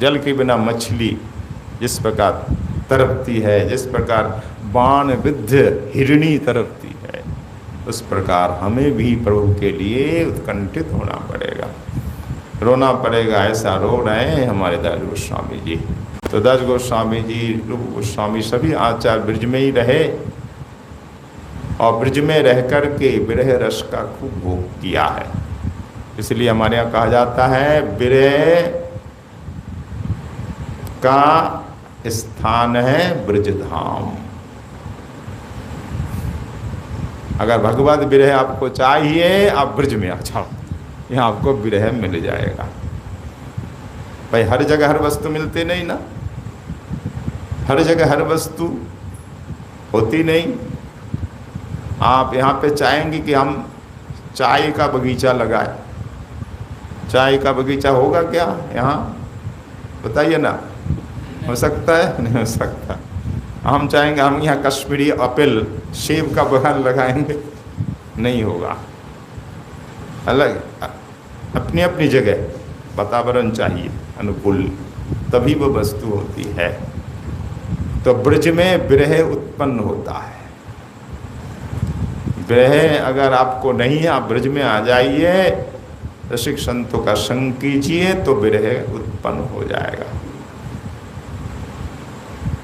जल के बिना मछली जिस प्रकार तड़पती है, जिस प्रकार बाण विद्ध हिरणी तड़पती है, उस प्रकार हमें भी प्रभु के लिए उत्कंठित होना पड़ेगा, रोना पड़ेगा। ऐसा रो रहे हैं हमारे दास गोस्वामी जी। तो दास गोस्वामी जी, रूप गोस्वामी सभी आचार्य ब्रज में ही रहे और ब्रज में रह कर के विरह रस का खूब भोग किया है। इसलिए हमारे यहाँ कहा जाता है विरह का स्थान है ब्रजधाम। अगर भगवत विरह आपको चाहिए, आप ब्रज में आ जाओ, यहाँ आपको विरह मिल जाएगा। भाई हर जगह हर वस्तु मिलती नहीं ना, हर जगह हर वस्तु होती नहीं। आप यहाँ पे चाहेंगे कि हम चाय का बगीचा लगाए, चाय का बगीचा होगा क्या यहाँ? बताइए ना, हो सकता है? नहीं हो सकता। हम चाहेंगे हम यहाँ कश्मीरी एप्पल सेब का बगान लगाएंगे, नहीं होगा। अलग अपनी अपनी जगह वातावरण चाहिए अनुकूल, तभी वो वस्तु होती है। तो ब्रज में विरह उत्पन्न होता है। विरह अगर आपको नहीं है, आप ब्रज में आ जाइए, रसिक संतों का संग कीजिए, तो विरह उत्पन्न हो जाएगा।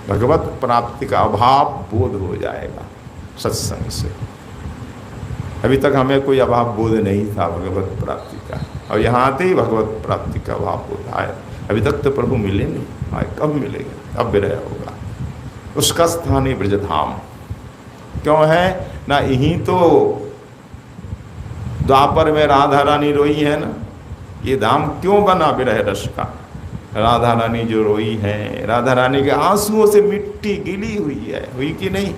भगवत प्राप्ति का अभाव बोध हो जाएगा सत्संग से। अभी तक हमें कोई अभाव बोध नहीं था भगवत प्राप्ति का, और यहाँ आते ही भगवत प्राप्ति का अभाव बोध आया। अभी तक तो प्रभु मिले नहीं, आए कब मिलेगा? अब विरह होगा। उसका स्थान ही ब्रजधाम क्यों है ना? यहीं तो द्वापर में राधा रानी रोई है ना, ये धाम क्यों बना विरह रस का? राधा रानी जो रोई है, राधा रानी के आंसुओं से मिट्टी गिली हुई है, हुई कि नहीं?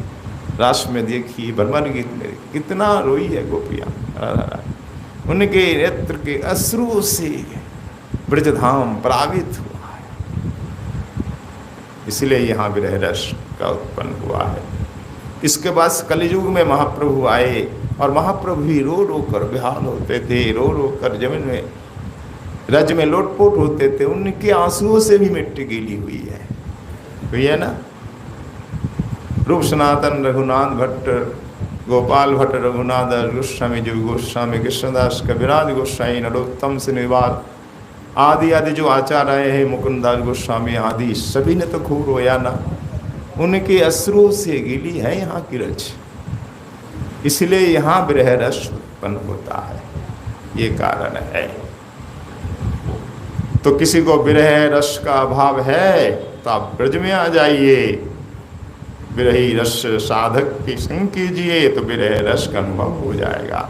रास में देखिए, भ्रमर गीत में कितना रोई है गोपियाँ राधा रानी, उनके नेत्र के अश्रुओं से ब्रजधाम प्लावित हुआ है। इसलिए यहाँ विरह रस का उत्पन्न हुआ है। इसके बाद कलयुग में महाप्रभु आए, और महाप्रभु ही रो रो कर बेहाल होते थे, रो रो कर जमीन में रज में लोटपोट होते थे। उनके आंसुओं से भी मिट्टी गीली हुई है ना? रूप सनातन रघुनाथ भट्ट, गोपाल भट्ट, रघुनाथ गोस्वामी, जीव गोस्वामी, कृष्णदास कविराज गोस्वामी, नरोत्तम श्रीनिवास आदि आदि जो आचार्य आए हैं, मुकुंदास गोस्वामी आदि, सभी ने तो खूब रोया ना। उनके अश्रुओं से गीली है यहाँ की रज, इसलिए यहाँ विरह रस उत्पन्न होता है, ये कारण है। तो किसी को विरह रस का अभाव है तो आप ब्रज में आ जाइए, विरही रस साधक की संग कीजिए, तो विरह रस का अनुभव हो जाएगा।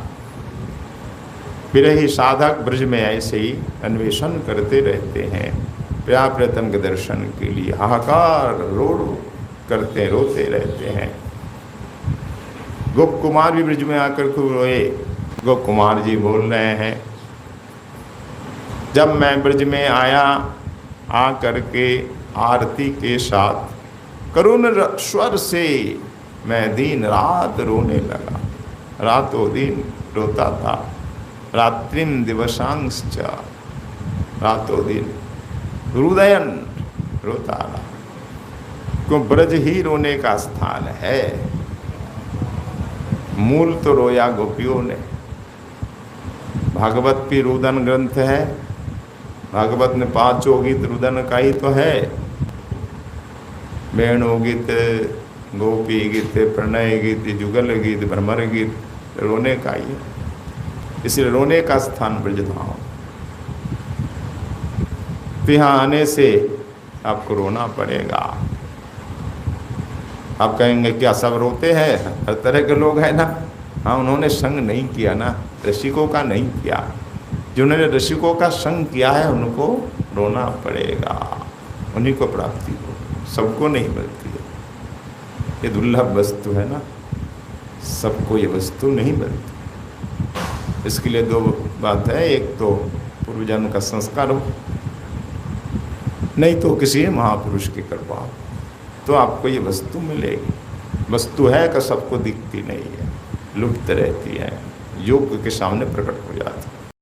विरही साधक ब्रज में ऐसे ही अन्वेषण करते रहते हैं, प्रिया प्रियतम के दर्शन के लिए हाहाकार रो करते रोते रहते हैं। गोप कुमार भी ब्रज में आकर खूब रोए। गोप कुमार जी बोल रहे हैं, जब मैं ब्रज में आया, आ करके आरती के साथ करुण स्वर से मैं दिन रात रोने लगा। रातों दिन रोता था, रात्रिम दिवसांश्च, रातों दिन हृदयन रोता रहा। क्यों? ब्रज ही रोने का स्थान है। मूल तो रोया गोपियों ने। भागवत भी रुदन ग्रंथ है, भागवत में 5 गीत रुदन का ही तो है। वेणु गीत, गोपी गीत, प्रणय गीत, जुगल गीत, भ्रमर गीत, रोने का ही है। इसलिए रोने का स्थान ब्रजधाम। तो यहाँ आने से आपको रोना पड़ेगा। आप कहेंगे क्या सब रोते हैं? हर तरह के लोग हैं ना। हाँ, उन्होंने संग नहीं किया ना, रसिकों का नहीं किया। जिन्होंने रसिकों का संग किया है उनको रोना पड़ेगा, उन्हीं को प्राप्ति हो, सबको नहीं मिलती है। ये दुर्लभ वस्तु है ना, सबको ये वस्तु नहीं मिलती। इसके लिए 2 बात है, एक तो पूर्वजन्म का संस्कार हो, नहीं तो किसी महापुरुष की कृपा हो, तो आपको ये वस्तु मिलेगी। वस्तु है कि सबको दिखती नहीं है, लुप्त रहती है, योग के सामने प्रकट हो जाती है।